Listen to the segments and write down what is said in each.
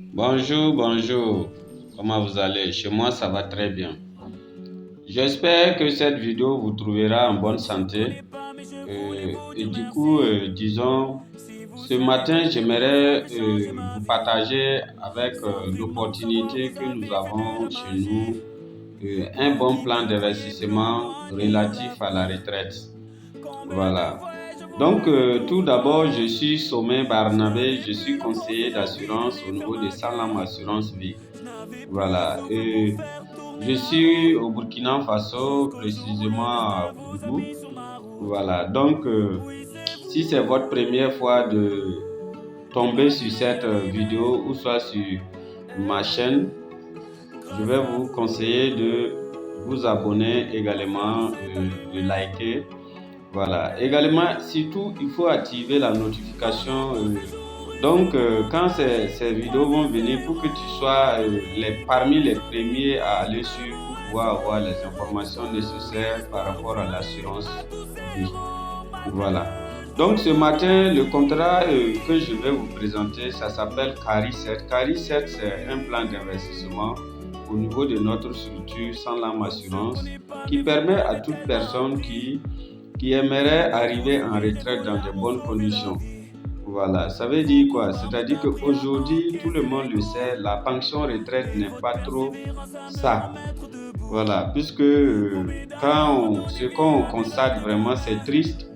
Bonjour, bonjour. Comment vous allez? Chez moi, ça va très bien. J'espère que cette vidéo vous trouvera en bonne santé. Et du coup, disons, ce matin, j'aimerais vous partager avec l'opportunité que nous avons chez nous un bon plan d'investissement relatif à la retraite. Voilà. Donc, tout d'abord, je suis Sommet Barnabé, je suis conseiller d'assurance au niveau de Salam Assurance Vie. Voilà. Et je suis au Burkina Faso, précisément à Koungou. Voilà. Donc, si c'est votre première fois de tomber sur cette vidéo ou soit sur ma chaîne, je vais vous conseiller de vous abonner également, de liker. Voilà. Également, surtout, il faut activer la notification. Quand ces vidéos vont venir, pour que tu sois parmi les premiers à aller sur pour pouvoir avoir les informations nécessaires par rapport à l'assurance vie. Voilà. Donc ce matin, le contrat que je vais vous présenter, ça s'appelle CARI 7. CARI 7, c'est un plan d'investissement au niveau de notre structure sans l'âme assurance qui permet à toute personne qui aimerait arriver en retraite dans de bonnes conditions. Voilà, ça veut dire quoi? C'est-à-dire qu'aujourd'hui, tout le monde le sait, la pension retraite n'est pas trop ça. Voilà, puisque ce qu'on constate vraiment, c'est triste.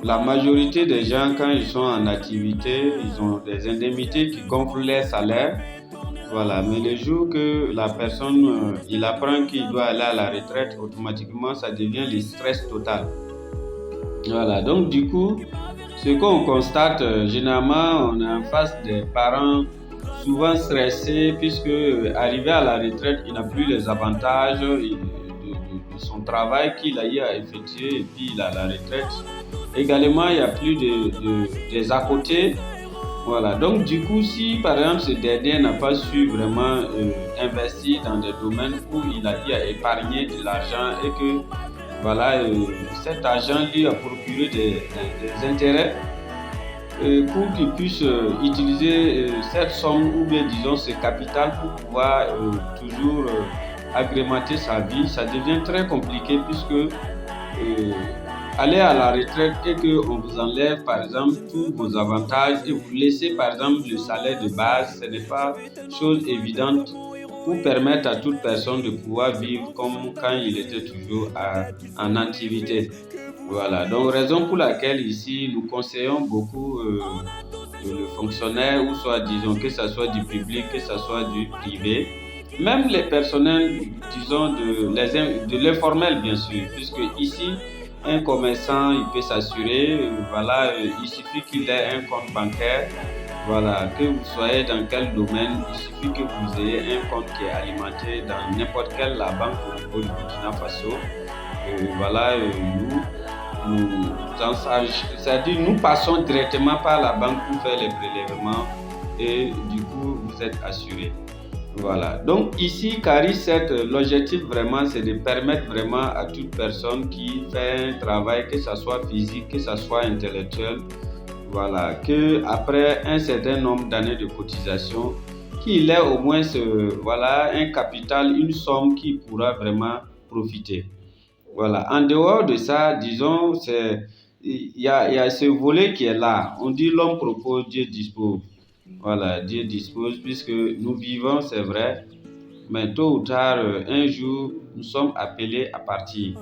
La majorité des gens, quand ils sont en activité, ils ont des indemnités qui gonflent les salaires. Voilà, mais le jour que la personne, il apprend qu'il doit aller à la retraite, automatiquement, ça devient le stress total. Voilà, donc du coup, ce qu'on constate, généralement, on est en face des parents souvent stressés puisque arrivé à la retraite, il n'a plus les avantages de son travail qu'il a eu à effectuer et puis il a la retraite. Également, il n'y a plus des à côté. Voilà, donc du coup, si par exemple ce dernier n'a pas su vraiment investir dans des domaines où il a eu à épargner de l'argent et que voilà, cet argent lui a procuré des intérêts pour qu'il puisse utiliser cette somme ou bien disons ce capital pour pouvoir toujours agrémenter sa vie, ça devient très compliqué puisque aller à la retraite et qu'on vous enlève par exemple tous vos avantages et vous laissez par exemple le salaire de base, ce n'est pas chose évidente pour permettre à toute personne de pouvoir vivre comme quand il était toujours en activité. Voilà, donc raison pour laquelle ici nous conseillons beaucoup le fonctionnaire ou soit disons que ce soit du public, que ce soit du privé, même les personnels disons de l'informel bien sûr, puisque ici un commerçant il peut s'assurer, voilà, il suffit qu'il ait un compte bancaire. Voilà, que vous soyez dans quel domaine, il suffit que vous ayez un compte qui est alimenté dans n'importe quelle la banque au niveau du Burkina Faso. Voilà, c'est-à-dire nous passons directement par la banque pour faire les prélèvements et du coup vous êtes assuré. Voilà, donc ici CARI 7, l'objectif vraiment c'est de permettre vraiment à toute personne qui fait un travail, que ce soit physique, que ce soit intellectuel, voilà, que après un certain nombre d'années de cotisation, qu'il ait au moins voilà, un capital, une somme qui pourra vraiment profiter. Voilà. En dehors de ça, disons, il y a ce volet qui est là. On dit l'homme propose, Dieu dispose. Voilà, Dieu dispose puisque nous vivons, c'est vrai, mais tôt ou tard, un jour, nous sommes appelés à partir.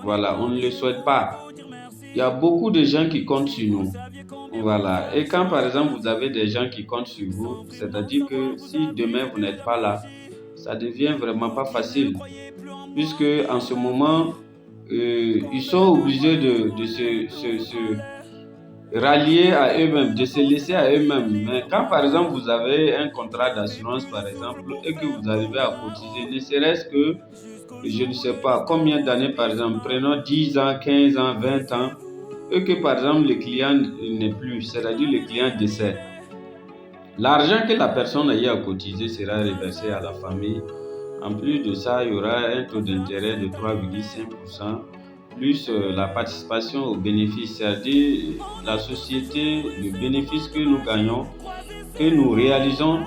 Voilà, on ne le souhaite pas. Il y a beaucoup de gens qui comptent sur nous. Voilà. Et quand par exemple vous avez des gens qui comptent sur vous, c'est-à-dire que si demain vous n'êtes pas là, ça devient vraiment pas facile. Puisque en ce moment, ils sont obligés de se rallier à eux-mêmes, de se laisser à eux-mêmes. Mais quand par exemple vous avez un contrat d'assurance par exemple et que vous arrivez à cotiser, ne serait-ce que, je ne sais pas combien d'années par exemple, prenons 10 ans, 15 ans, 20 ans, et que par exemple le client n'est plus, c'est-à-dire le client décède. L'argent que la personne a eu à cotiser sera reversé à la famille. En plus de ça, il y aura un taux d'intérêt de 3,5%, plus la participation aux bénéfices, c'est-à-dire la société, le bénéfice que nous gagnons, que nous réalisons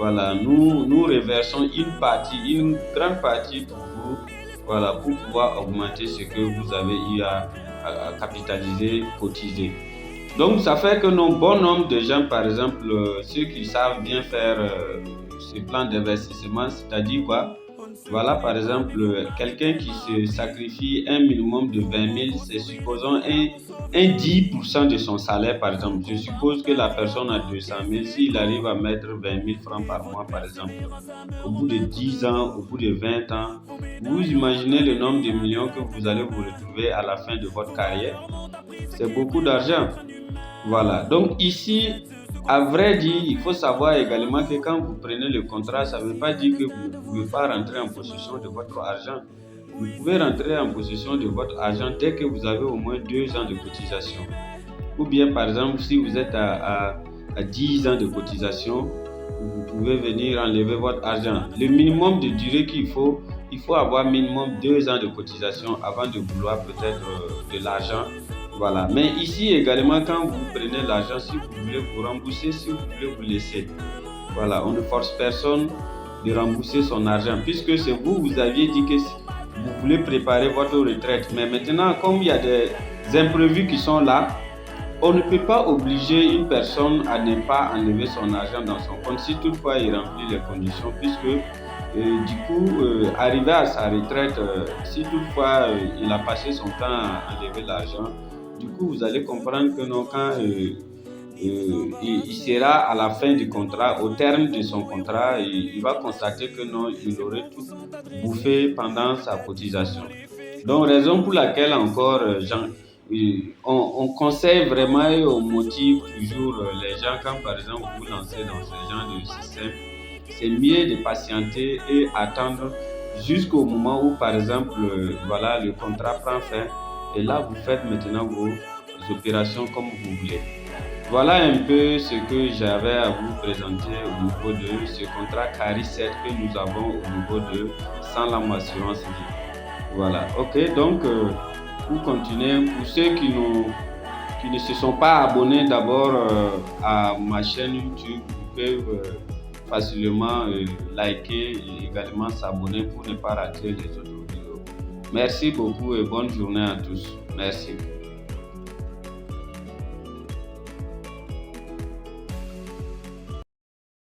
Voilà, nous reversons une grande partie pour vous, voilà, pour pouvoir augmenter ce que vous avez eu à capitaliser, cotiser. Donc, ça fait que bon nombre de gens, par exemple, ceux qui savent bien faire ce plan d'investissement, c'est-à-dire quoi? Voilà, par exemple, quelqu'un qui se sacrifie un minimum de 20 000, c'est supposons un 10% de son salaire, par exemple. Je suppose que la personne a 200 000, s'il arrive à mettre 20 000 francs par mois, par exemple, au bout de 10 ans, au bout de 20 ans, vous imaginez le nombre de millions que vous allez vous retrouver à la fin de votre carrière. C'est beaucoup d'argent. Voilà. Donc ici, à vrai dire, il faut savoir également que quand vous prenez le contrat, ça ne veut pas dire que vous ne pouvez pas rentrer en possession de votre argent. Vous pouvez rentrer en possession de votre argent dès que vous avez au moins 2 ans de cotisation. Ou bien, par exemple, si vous êtes à 10 ans de cotisation, vous pouvez venir enlever votre argent. Le minimum de durée qu'il faut, il faut avoir minimum 2 ans de cotisation avant de vouloir peut-être de l'argent. Voilà. Mais ici également, quand vous prenez l'argent, si vous voulez vous rembourser, si vous voulez vous laisser. Voilà, on ne force personne de rembourser son argent puisque c'est vous aviez dit que vous voulez préparer votre retraite. Mais maintenant, comme il y a des imprévus qui sont là, on ne peut pas obliger une personne à ne pas enlever son argent dans son compte si toutefois il remplit les conditions puisque du coup, arrivé à sa retraite, si toutefois il a passé son temps à enlever l'argent, du coup vous allez comprendre que non, quand il sera à la fin du contrat, au terme de son contrat, il va constater que non, il aurait tout bouffé pendant sa cotisation. Donc, raison pour laquelle encore, on conseille vraiment et on motive toujours les gens quand par exemple vous lancez dans ce genre de système, c'est mieux de patienter et attendre jusqu'au moment où par exemple, voilà, le contrat prend fin et là vous faites maintenant vos opérations comme vous voulez. Voilà un peu ce que j'avais à vous présenter au niveau de ce contrat CARI 7 que nous avons au niveau de Sans Larmes Assurance Vie. Voilà, ok, donc pour continuer, pour ceux qui ne se sont pas abonnés d'abord à ma chaîne YouTube, vous pouvez facilement liker et également s'abonner pour ne pas rater les autres vidéos. Merci beaucoup et bonne journée à tous. Merci.